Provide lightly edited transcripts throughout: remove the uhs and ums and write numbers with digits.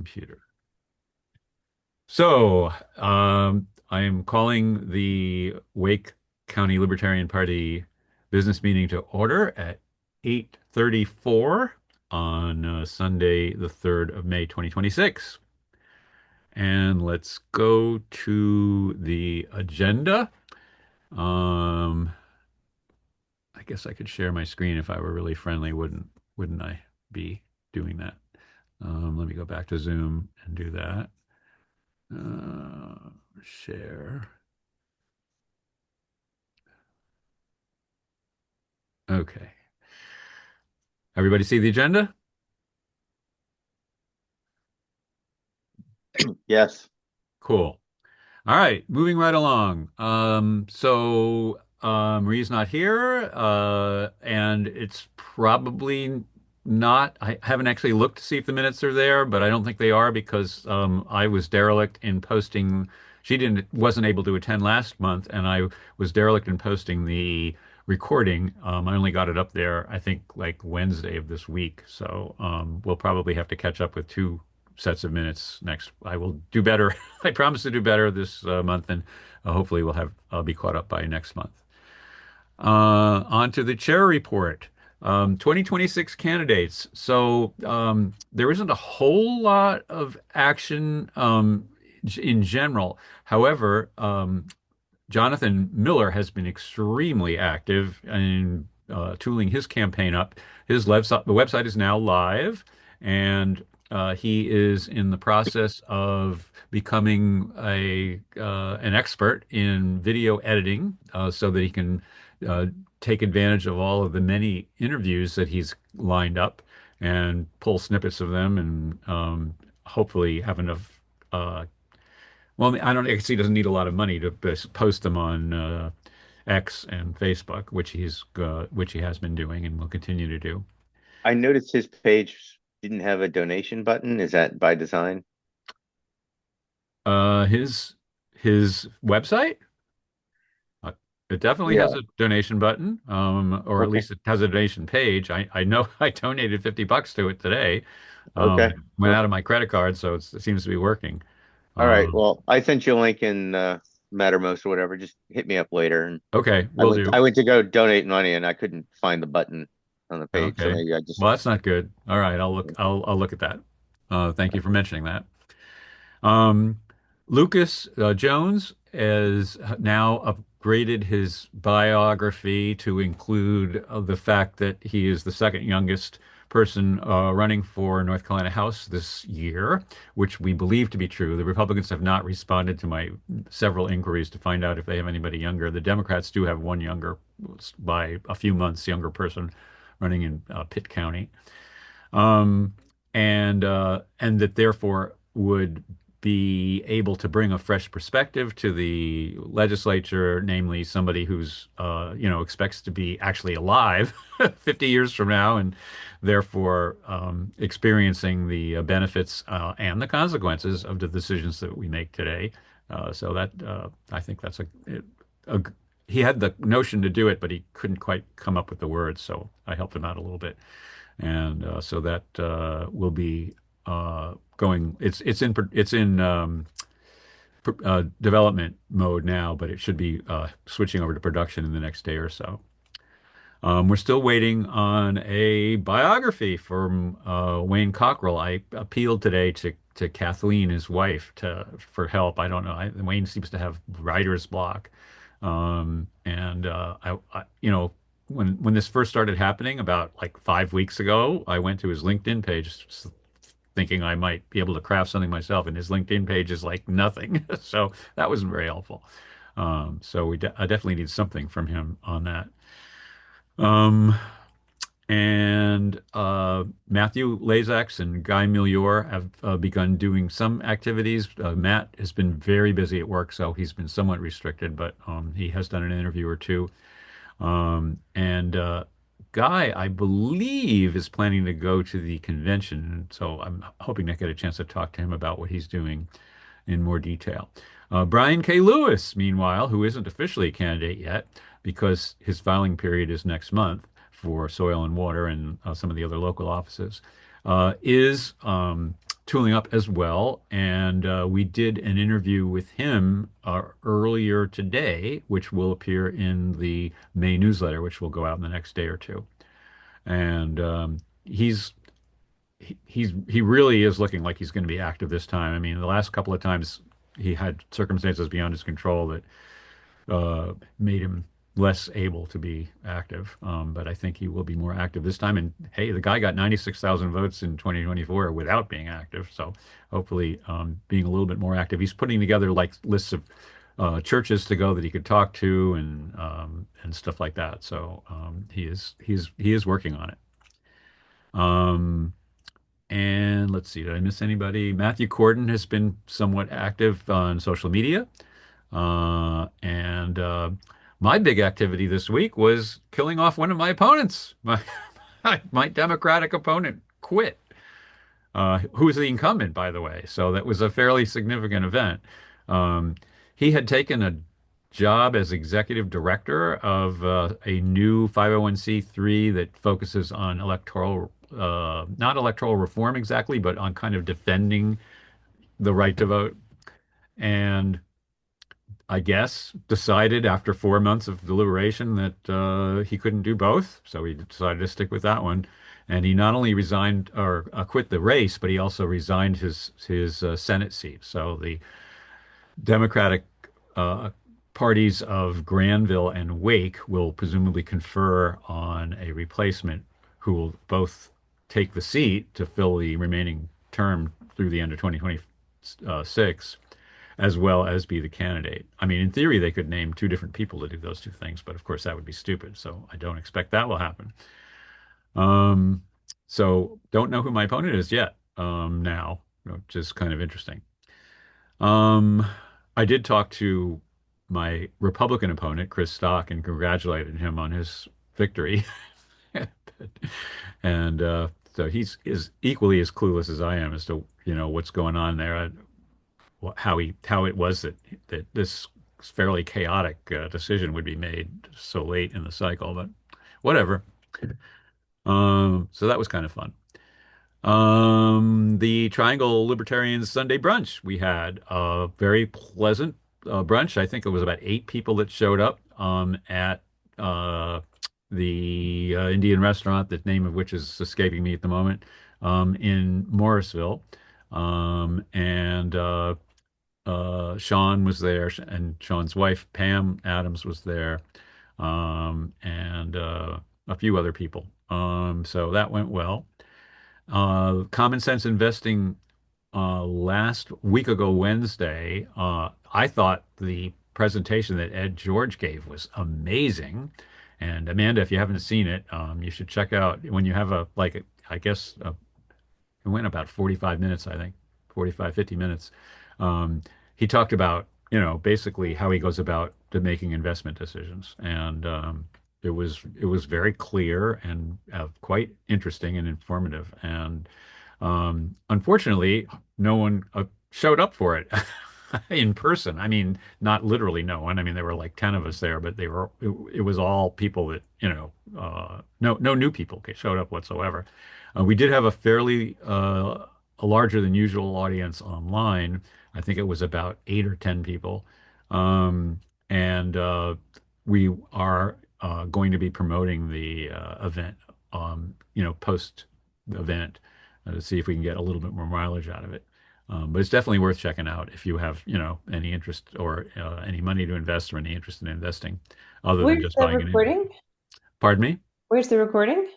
computer. So, I am calling the Wake County Libertarian Party business meeting to order at 8:34 on Sunday, the 3rd of May, 2026. And let's go to the agenda. Um, I guess I could share my screen if I were really friendly, wouldn't I be doing that? Let me go back to Zoom and do that. Share. Okay. Everybody see the agenda? Yes. Cool. All right, moving right along. Marie's not here, and it's probably not. I haven't actually looked to see if the minutes are there, but I don't think they are because I was derelict in posting. She didn't wasn't able to attend last month, and I was derelict in posting the recording. I only got it up there, I think, like Wednesday of this week. So we'll probably have to catch up with two sets of minutes next. I will do better. I promise to do better this month, and hopefully I'll be caught up by next month. On to the chair report. 2026 candidates. There isn't a whole lot of action in general. However, Jonathan Miller has been extremely active in tooling his campaign up. The website is now live, and he is in the process of becoming a an expert in video editing, so that he can uh, take advantage of all of the many interviews that he's lined up and pull snippets of them, and hopefully have enough well, I guess he doesn't need a lot of money to post them on X and Facebook, which he has been doing and will continue to do. I noticed his page didn't have a donation button. Is that by design? His website, uh, it definitely has Yeah. a donation button, or at Okay. least it has a donation page. I know I donated $50 to it today. Okay. It went out of my credit card, so it seems to be working. All right. Um, Well, I sent you a link in Mattermost or whatever. Just hit me up later. And okay, I will went do. I went to go donate money and I couldn't find the button on the page. So Okay. maybe I just Well, that's not good. All right, I'll look at that. Thank you for mentioning that. Um, Lucas Jones has now upgraded his biography to include the fact that he is the second youngest person running for North Carolina House this year, which we believe to be true. The Republicans have not responded to my several inquiries to find out if they have anybody younger. The Democrats do have one younger, by a few months younger person running in Pitt County, um, and that therefore would be able to bring a fresh perspective to the legislature, namely somebody who's expects to be actually alive 50 years from now, and therefore experiencing the benefits and the consequences of the decisions that we make today. I think that's a he had the notion to do it, but he couldn't quite come up with the words, so I helped him out a little bit, and so that will be going. It's in development mode now, but it should be switching over to production in the next day or so. We're still waiting on a biography from Wayne Cockrell. I appealed today to Kathleen, his wife, to for help. I don't know. Wayne seems to have writer's block, and when this first started happening about like 5 weeks ago, I went to his LinkedIn page thinking I might be able to craft something myself, and his LinkedIn page is like nothing. So that wasn't very helpful. I definitely need something from him on that. Um, and Matthew Lazax and Guy Milior have begun doing some activities. Matt has been very busy at work, so he's been somewhat restricted, but he has done an interview or two. And Guy, I believe, is planning to go to the convention, so I'm hoping to get a chance to talk to him about what he's doing in more detail. Brian K. Lewis, meanwhile, who isn't officially a candidate yet because his filing period is next month for Soil and Water and some of the other local offices, is tooling up as well. And we did an interview with him earlier today, which will appear in the May newsletter, which will go out in the next day or two. And he's he really is looking like he's going to be active this time. I mean, the last couple of times he had circumstances beyond his control that made him less able to be active. But I think he will be more active this time. And hey, the guy got 96,000 votes in 2024 without being active. So hopefully, being a little bit more active. He's putting together like lists of churches to go that he could talk to and stuff like that. So he is working on it. Um, and let's see, did I miss anybody? Matthew Corden has been somewhat active on social media. And my big activity this week was killing off one of my opponents. My Democratic opponent quit, who's the incumbent, by the way. So that was a fairly significant event. Um, he had taken a job as executive director of a new 501(c)(3) that focuses on not electoral reform exactly, but on kind of defending the right to vote. And I guess, decided after 4 months of deliberation that he couldn't do both. So he decided to stick with that one. And he not only resigned or quit the race, but he also resigned his Senate seat. So the Democratic uh, parties of Granville and Wake will presumably confer on a replacement who will both take the seat to fill the remaining term through the end of 2026 as well as be the candidate. I mean, in theory, they could name two different people to do those two things, but of course that would be stupid. So I don't expect that will happen. Um, so don't know who my opponent is yet, now, which is kind of interesting. Um, I did talk to my Republican opponent, Chris Stock, and congratulated him on his victory. And so he's is equally as clueless as I am as to, what's going on there. How it was that this fairly chaotic decision would be made so late in the cycle, but whatever. So that was kind of fun. The Triangle Libertarians Sunday brunch, we had a very pleasant brunch. I think it was about 8 people that showed up at the Indian restaurant, the name of which is escaping me at the moment, in Morrisville. And Sean was there, and Sean's wife, Pam Adams, was there, and a few other people. So that went well. Common Sense Investing last week ago, Wednesday, I thought the presentation that Ed George gave was amazing. And Amanda, if you haven't seen it, you should check out when you have I guess, it went about 45 minutes, I think, 45, 50 minutes. Um, he talked about, basically how he goes about to making investment decisions. And it was very clear and quite interesting and informative. And unfortunately, no one showed up for it in person. I mean, not literally no one. I mean, there were like 10 of us there, but it was all people that, no new people showed up whatsoever. We did have a fairly a larger than usual audience online. I think it was about 8 or 10 people. And we are going to be promoting the event, post event, to see if we can get a little bit more mileage out of it. But it's definitely worth checking out if you have, any interest or any money to invest or any interest in investing other than Where's just the buying an index. recording? Pardon me? Where's the recording?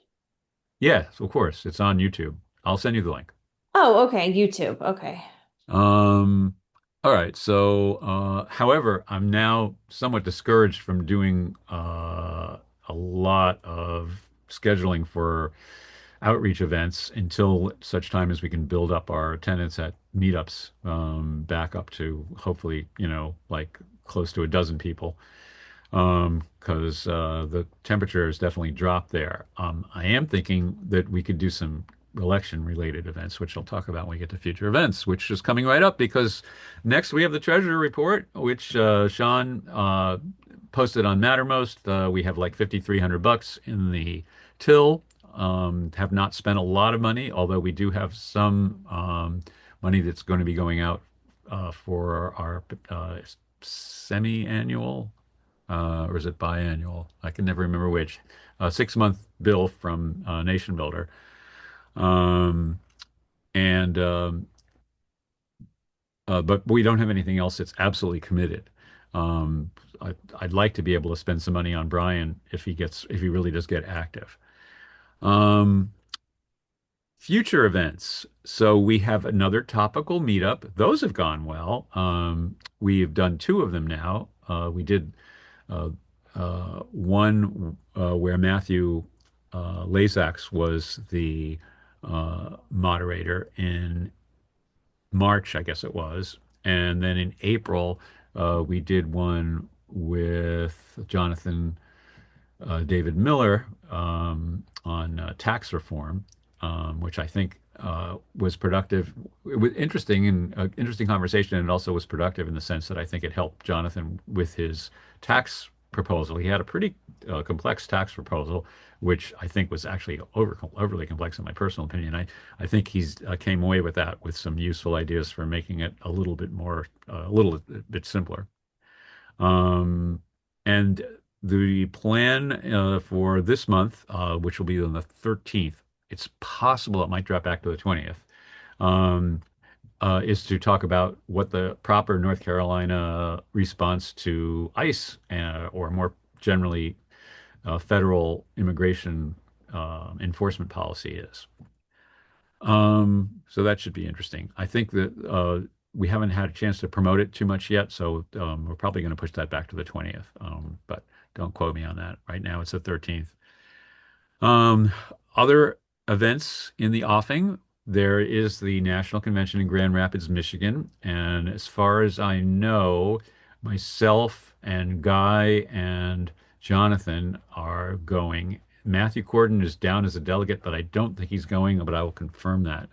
Yes, of course. It's on YouTube. I'll send you the link. Oh, okay, YouTube. Okay. Um, all right. So, however, I'm now somewhat discouraged from doing a lot of scheduling for outreach events until such time as we can build up our attendance at meetups, back up to hopefully, like close to a dozen people. Because the temperature has definitely dropped there. I am thinking that we could do some election related events, which I'll talk about when we get to future events, which is coming right up because next we have the Treasury Report, which Sean posted on Mattermost. We have like 5,300 bucks in the till. Have not spent a lot of money, although we do have some money that's going to be going out for our semi-annual, or is it biannual? I can never remember which. 6-month bill from Nation Builder. Um, and But we don't have anything else that's absolutely committed. Um, I'd like to be able to spend some money on Brian if he really does get active. Um, Future events. So we have another topical meetup. Those have gone well. We've done two of them now. We did uh, one where Matthew Lazax was the moderator in March, I guess it was. And then in April, we did one with Jonathan David Miller on tax reform, which I think was productive. It was interesting and interesting conversation, and it also was productive in the sense that I think it helped Jonathan with his tax proposal. He had a pretty complex tax proposal, which I think was actually overly complex in my personal opinion. I think he's came away with that with some useful ideas for making it a little bit simpler. Um, and the plan for this month, which will be on the 13th, it's possible it might drop back to the 20th, um, is to talk about what the proper North Carolina response to ICE, or more generally, federal immigration enforcement policy is. So that should be interesting. I think that we haven't had a chance to promote it too much yet, so we're probably going to push that back to the 20th. But don't quote me on that. Right now it's the 13th. Um, Other events in the offing, there is the National Convention in Grand Rapids, Michigan, and as far as I know, myself and Guy and Jonathan are going. Matthew Corden is down as a delegate, but I don't think he's going, but I will confirm that.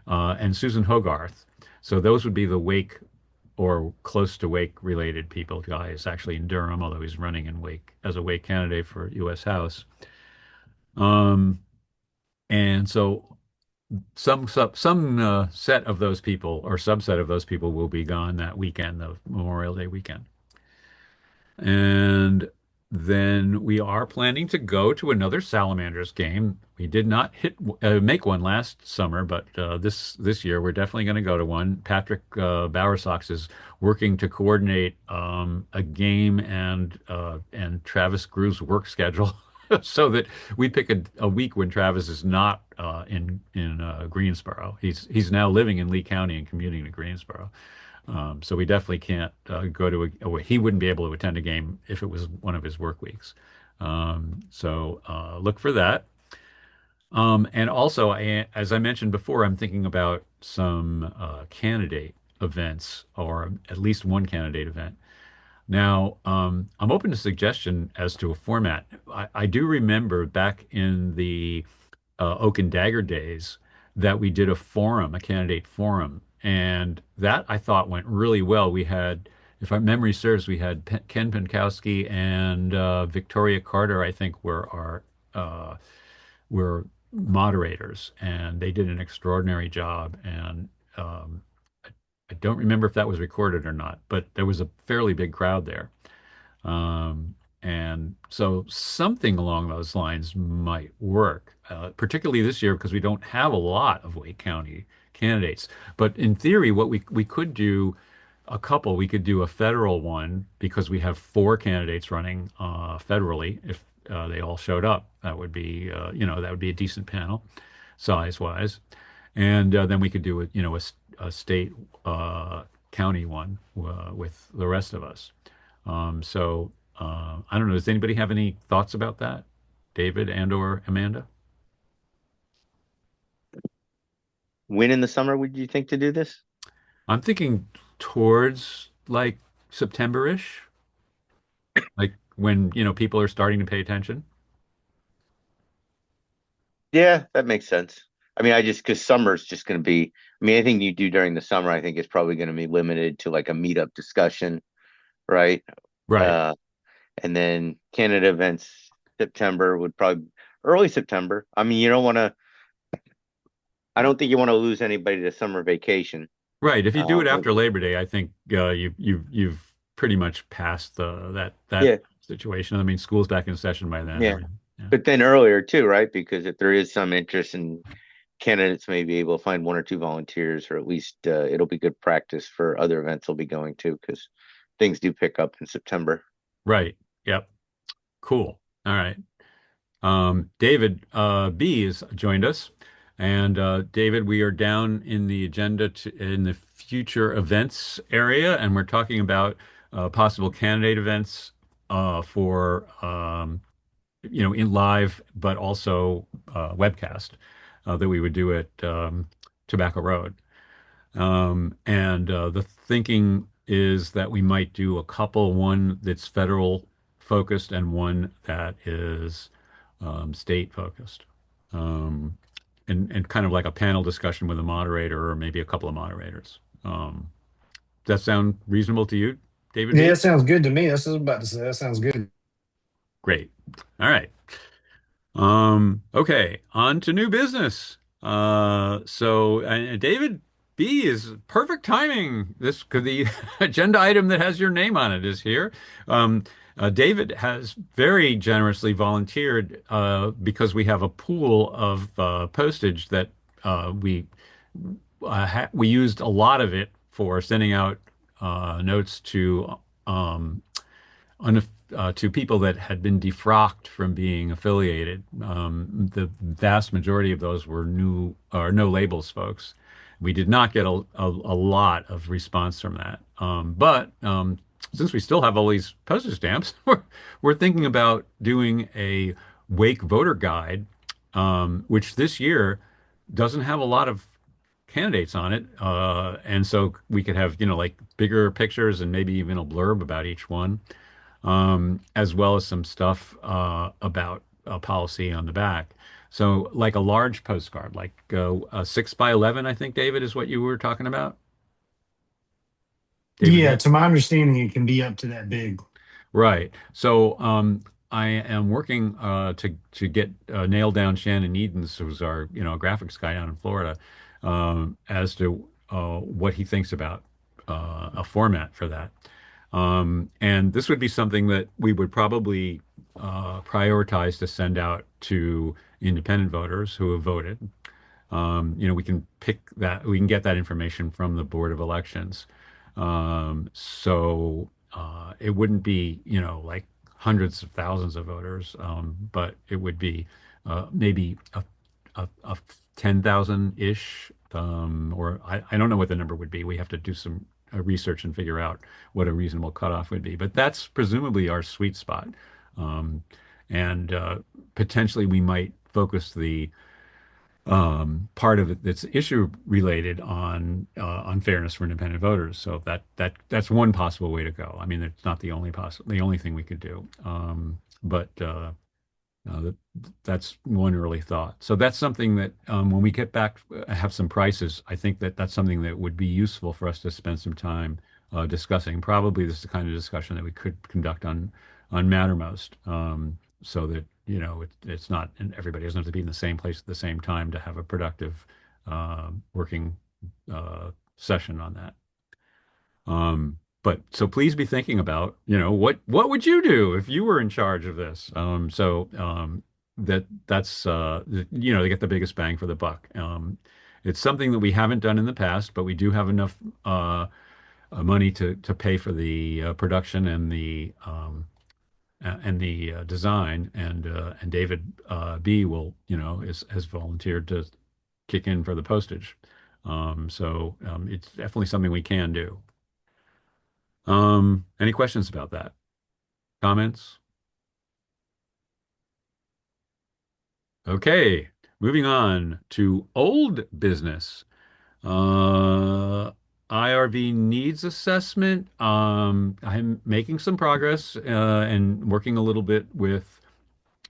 And Susan Hogarth. So those would be the Wake or close to Wake related people. Guy is actually in Durham, although he's running in Wake as a Wake candidate for U.S. House. Um, and so some set of those people or subset of those people will be gone that weekend, the Memorial Day weekend. And then we are planning to go to another Salamanders game. We did not make one last summer, but this year we're definitely going to go to one. Patrick Bowersox is working to coordinate a game and Travis Grew's work schedule so that we pick a week when Travis is not in Greensboro. He's now living in Lee County and commuting to Greensboro. So we definitely can't go to he wouldn't be able to attend a game if it was one of his work weeks. So look for that. And also, as I mentioned before, I'm thinking about some candidate events, or at least one candidate event. Now, I'm open to suggestion as to a format. I do remember back in the Oak and Dagger days that we did a candidate forum, and that I thought went really well. We had, if my memory serves, we had Ken Pankowski and Victoria Carter, I think, uh, were moderators, and they did an extraordinary job. And um, I don't remember if that was recorded or not, but there was a fairly big crowd there. Um, and so something along those lines might work, particularly this year because we don't have a lot of Wake County candidates. But in theory, what we could do we could do a federal one because we have four candidates running federally. If they all showed up, that would be that would be a decent panel size wise. And then we could do a state county one with the rest of us. I don't know. Does anybody have any thoughts about that? David and or Amanda? When in the summer would you think to do this? I'm thinking towards like September-ish, like when, people are starting to pay attention. Yeah, that makes sense. I mean, I just because summer's just going to be. I mean, anything you do during the summer, I think is probably going to be limited to like a meetup discussion, right? Right. Uh, and then Canada events September would probably early September. I mean, you don't want to. I don't think you want to lose anybody to summer vacation. Right. If you do it But after Labor Day, I think you've pretty much passed that yeah, situation. I mean, school's back in session by then. yeah. Yeah. But then earlier too, right? Because if there is some interest in candidates may be able to find one or two volunteers, or at least it'll be good practice for other events they'll be going to because things do pick up in September. Right. Yep. Cool. All right. David B has joined us, and David, we are down in the agenda in the future events area, and we're talking about possible candidate events for in live, but also webcast that we would do at Tobacco Road. And the thinking is that we might do a couple, one that's federal focused and one that is state focused. Um, and kind of like a panel discussion with a moderator or maybe a couple of moderators. Does that sound reasonable to you, David Yeah, B? that sounds good to me. That's what I was about to say. That sounds good. Great. All right. Okay, on to new business. David B is perfect timing. This could the agenda item that has your name on it is here. Um, David has very generously volunteered because we have a pool of postage that we used a lot of it for sending out notes um, to people that had been defrocked from being affiliated. The vast majority of those were new or no labels folks. We did not get a lot of response from that. But since we still have all these postage stamps, we're thinking about doing a Wake voter guide, which this year doesn't have a lot of candidates on it. And so we could have, like bigger pictures and maybe even a blurb about each one, as well as some stuff about policy on the back. So, like a large postcard, like a 6 by 11, I think, David, is what you were talking about. David Yeah, B. to my understanding, it can be up to that big. Right. So, I am working to get nail down Shannon Edens, who's our graphics guy down in Florida, as to what he thinks about a format for that. And this would be something that we would probably prioritize to send out to independent voters who have voted. We can pick that, we can get that information from the Board of Elections. So it wouldn't be, like hundreds of thousands of voters, but it would be maybe a 10,000-ish, or I don't know what the number would be. We have to do some research and figure out what a reasonable cutoff would be. But that's presumably our sweet spot. Um, and potentially we might focus the part of it that's issue related on fairness for independent voters. So that's one possible way to go. I mean, it's not the only thing we could do. But that, that's one early thought. So that's something that when we get back, have some prices. I think that that's something that would be useful for us to spend some time discussing. Probably this is the kind of discussion that we could conduct on Mattermost, so that it's not, and everybody doesn't have to be in the same place at the same time to have a productive working session on that. But so please be thinking about, what would you do if you were in charge of this? To get the biggest bang for the buck. It's something that we haven't done in the past, but we do have enough money to pay for the production and the design. And David B will, has volunteered to kick in for the postage. So it's definitely something we can do. Any questions about that? Comments? Okay, moving on to old business. IRV needs assessment. I'm making some progress and working a little bit with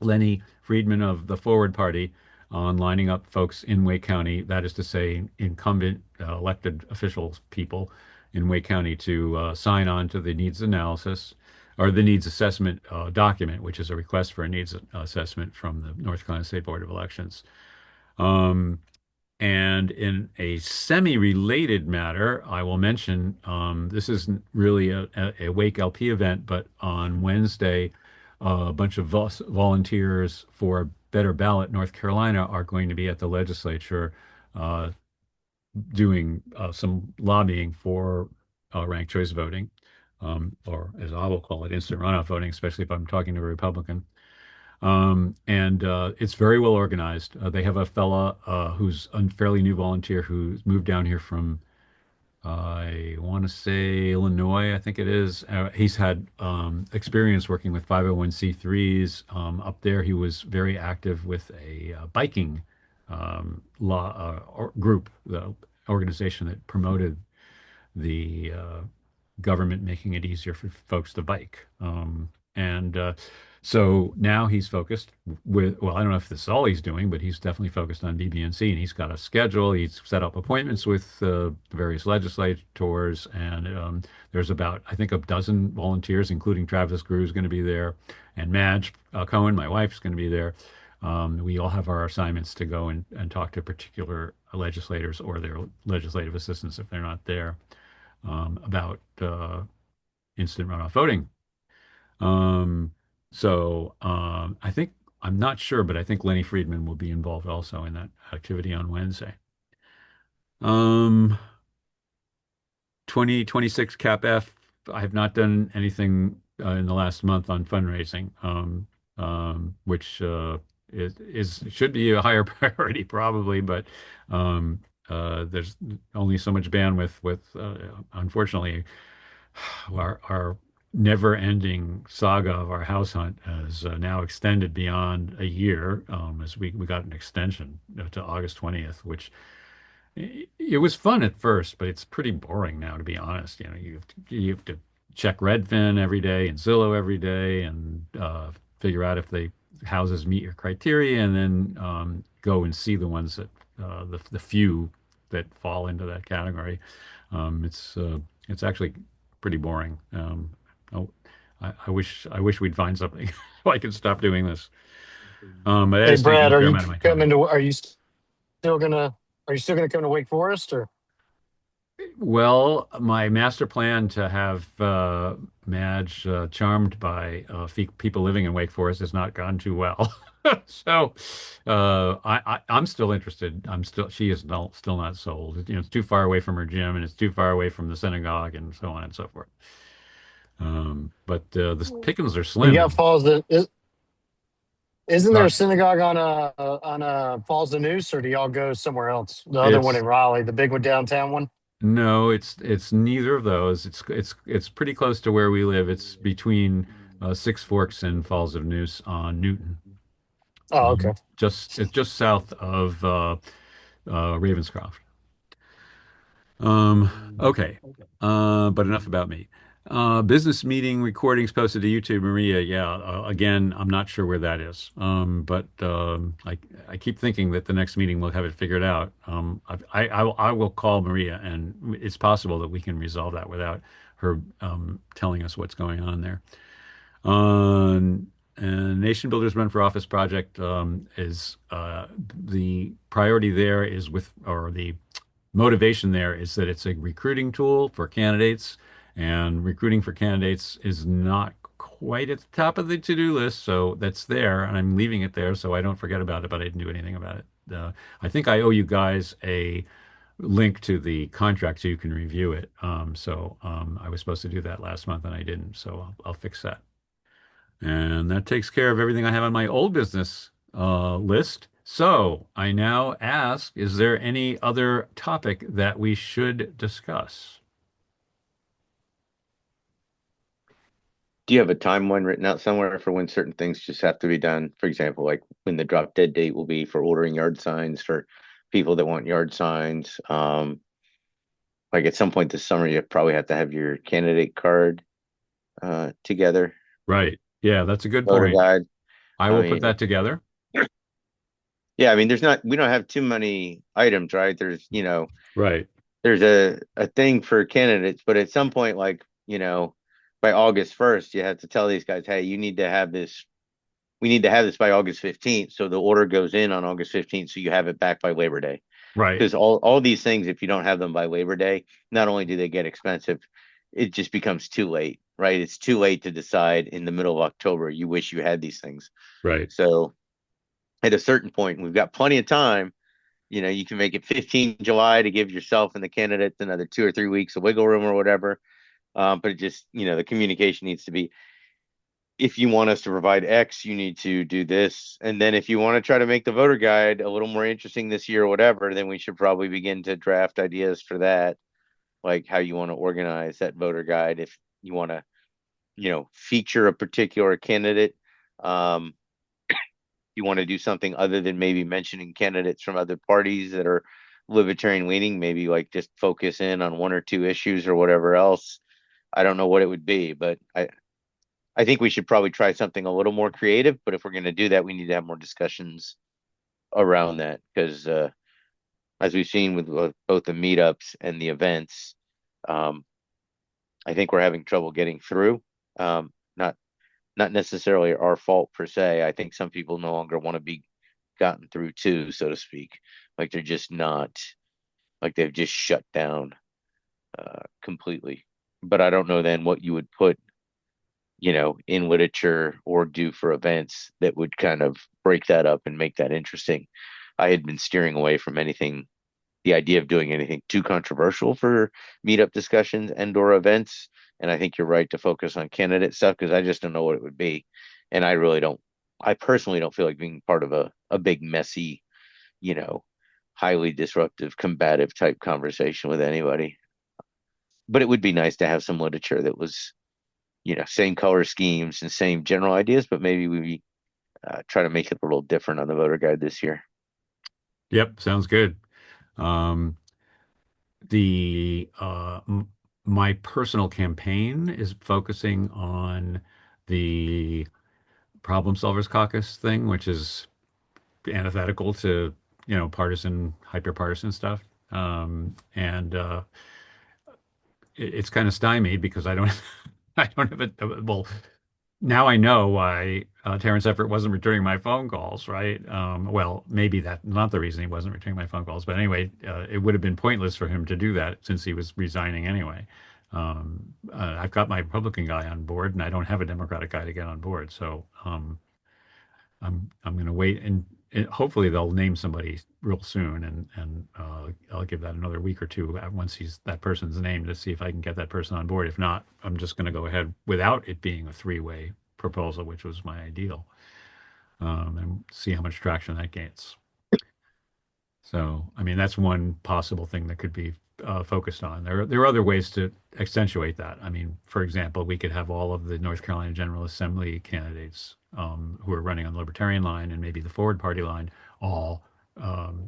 Lenny Friedman of the Forward Party on lining up folks in Wake County, that is to say, incumbent elected officials, people in Wake County to sign on to the needs analysis or the needs assessment document, which is a request for a needs assessment from the North Carolina State Board of Elections. Um, And in a semi-related matter, I will mention this isn't really a Wake LP event, but on Wednesday, a bunch of volunteers for Better Ballot North Carolina are going to be at the legislature uh, doing some lobbying for ranked choice voting, or as I will call it, instant runoff voting, especially if I'm talking to a Republican. And it's very well organized. They have a fella who's a fairly new volunteer who's moved down here from, I want to say Illinois, I think it is. He's had experience working with 501c3s. Up there, he was very active with a biking law group, the organization that promoted the government making it easier for folks to bike. And so now he's focused with, well, I don't know if this is all he's doing, but he's definitely focused on BBNC and he's got a schedule. He's set up appointments with the various legislators. And there's about, I think, a dozen volunteers, including Travis Grew is going to be there. And Madge Cohen, my wife's going to be there. We all have our assignments to go and talk to particular legislators or their legislative assistants if they're not there about instant runoff voting. Um, I think, I'm not sure, but I think Lenny Friedman will be involved also in that activity on Wednesday. 2026 CapF, I have not done anything in the last month on fundraising, which should be a higher priority probably, but there's only so much bandwidth with, unfortunately, our never-ending saga of our house hunt has now extended beyond a year, as we got an extension to August 20th, which it was fun at first, but it's pretty boring now, to be honest. You know, you have to check Redfin every day and Zillow every day and figure out if the houses meet your criteria, and then go and see the ones that the few that fall into that category. It's actually pretty boring. Oh, I wish we'd find something so I could stop doing this. But it Hey is taking Brad, a fair amount of my time. are you still gonna come to Wake Forest or Well, my master plan to have Madge charmed by people living in Wake Forest has not gone too well. So I'm still interested. She is still not sold. You know, it's too far away from her gym and it's too far away from the synagogue and so on and so forth. But the pickings are you slim. got isn't there Uh, a synagogue on Falls the Noose, or do y'all go somewhere else? The other one it's in Raleigh, the big one downtown one? No, it's neither of those. It's pretty close to where we live. It's between Six Forks and Falls of Neuse on Newton. Oh, okay. It's just south of Ravenscroft. Okay. But enough about me. Business meeting recordings posted to YouTube, Maria. Yeah, again, I'm not sure where that is. But I keep thinking that the next meeting we'll have it figured out. I will call Maria, and it's possible that we can resolve that without her telling us what's going on there. And Nation Builders Run for Office project is the priority there is or the motivation there is that it's a recruiting tool for candidates, and recruiting for candidates is not quite at the top of the to-do list. So that's there, and I'm leaving it there so I don't forget about it, but I didn't do anything about it. I think I owe you guys a link to the contract so you can review it. I was supposed to do that last month and I didn't, so I'll fix that. And that takes care of everything I have on my old business list. So I now ask, is there any other topic that we should discuss? Do you have a timeline written out somewhere for when certain things just have to be done? For example, like when the drop dead date will be for ordering yard signs for people that want yard signs. Like at some point this summer, you probably have to have your candidate card together, Right. Yeah, that's a good voter point. guide. I I will mean, put that together. yeah, I mean, we don't have too many items, right? Right. There's a thing for candidates, but at some point, like, by August 1st, you have to tell these guys, hey, you need to have this. We need to have this by August 15th. So the order goes in on August 15th. So you have it back by Labor Day. Right. Because all these things, if you don't have them by Labor Day, not only do they get expensive, it just becomes too late, right? It's too late to decide in the middle of October. You wish you had these things. Right. So at a certain point, we've got plenty of time. You can make it 15 July to give yourself and the candidates another 2 or 3 weeks of wiggle room or whatever. But it just, the communication needs to be, if you want us to provide X, you need to do this. And then if you want to try to make the voter guide a little more interesting this year or whatever, then we should probably begin to draft ideas for that, like how you want to organize that voter guide. If you want to, feature a particular candidate, um, you want to do something other than maybe mentioning candidates from other parties that are libertarian leaning, maybe like just focus in on one or two issues or whatever else. I don't know what it would be, but I think we should probably try something a little more creative. But if we're going to do that, we need to have more discussions around that because, as we've seen with both the meetups and the events, um, I think we're having trouble getting through. Not necessarily our fault per se. I think some people no longer want to be gotten through to, so to speak. Like they're just not, like they've just shut down completely. But I don't know then what you would put, in literature or do for events that would kind of break that up and make that interesting. I had been steering away from anything, the idea of doing anything too controversial for meetup discussions and or events. And I think you're right to focus on candidate stuff because I just don't know what it would be. And I personally don't feel like being part of a big, messy, you know, highly disruptive, combative type conversation with anybody. But it would be nice to have some literature that was, same color schemes and same general ideas, but maybe we try to make it a little different on the voter guide this year. Yep. Sounds good. Um, the my personal campaign is focusing on the Problem Solvers Caucus thing, which is antithetical to, partisan, hyper-partisan stuff. And it's kind of stymied because I don't I don't have it. Well, now I know why Terrence Everett wasn't returning my phone calls, right? Well, maybe that's not the reason he wasn't returning my phone calls, but anyway, it would have been pointless for him to do that since he was resigning anyway. I've got my Republican guy on board, and I don't have a Democratic guy to get on board, so I'm going to wait and hopefully they'll name somebody real soon, and I'll give that another week or two once that person's named to see if I can get that person on board. If not, I'm just going to go ahead without it being a three-way proposal, which was my ideal, and see how much traction that gains. So, I mean, that's one possible thing that could be focused on. There are other ways to accentuate that. I mean, for example, we could have all of the North Carolina General Assembly candidates who are running on the Libertarian line and maybe the Forward Party line all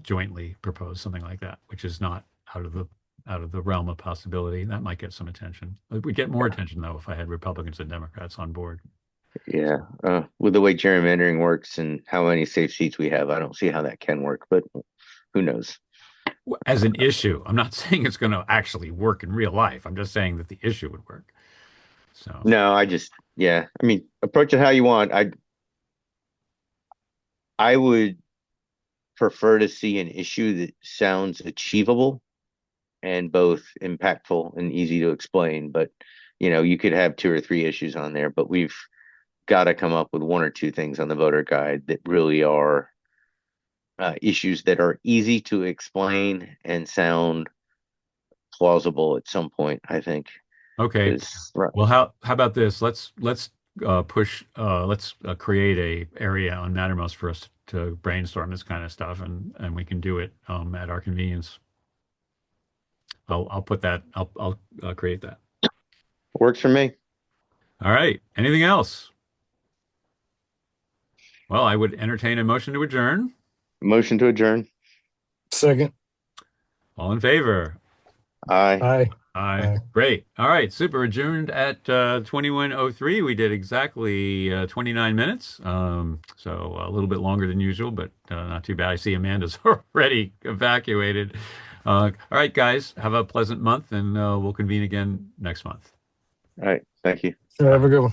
jointly propose something like that, which is not out of the realm of possibility. That might get some attention. It would get more attention though if I had Republicans and Democrats on board. Yeah. With the way gerrymandering works and how many safe seats we have, I don't see how that can work, but who knows? As an issue, I'm not saying it's going to actually work in real life. I'm just saying that the issue would work. So, No, yeah. I mean, approach it how you want. I would prefer to see an issue that sounds achievable and both impactful and easy to explain. But, you could have two or three issues on there, but we've got to come up with one or two things on the voter guide that really are issues that are easy to explain and sound plausible at some point, I think. okay. Right. Well, how about this? Let's push let's create a area on Mattermost for us to brainstorm this kind of stuff, and we can do it at our convenience. I'll put that. I'll create that. Works for me. All right. Anything else? Well, I would entertain a motion to adjourn. Motion to adjourn. Second. All in favor? Aye. Aye. Aye. Aye. Great. All right. Super. Adjourned at 21:03. We did exactly 29 minutes. So a little bit longer than usual, but not too bad. I see Amanda's already evacuated. All right, guys. Have a pleasant month, and we'll convene again next month. All right. Thank you. Have a good one.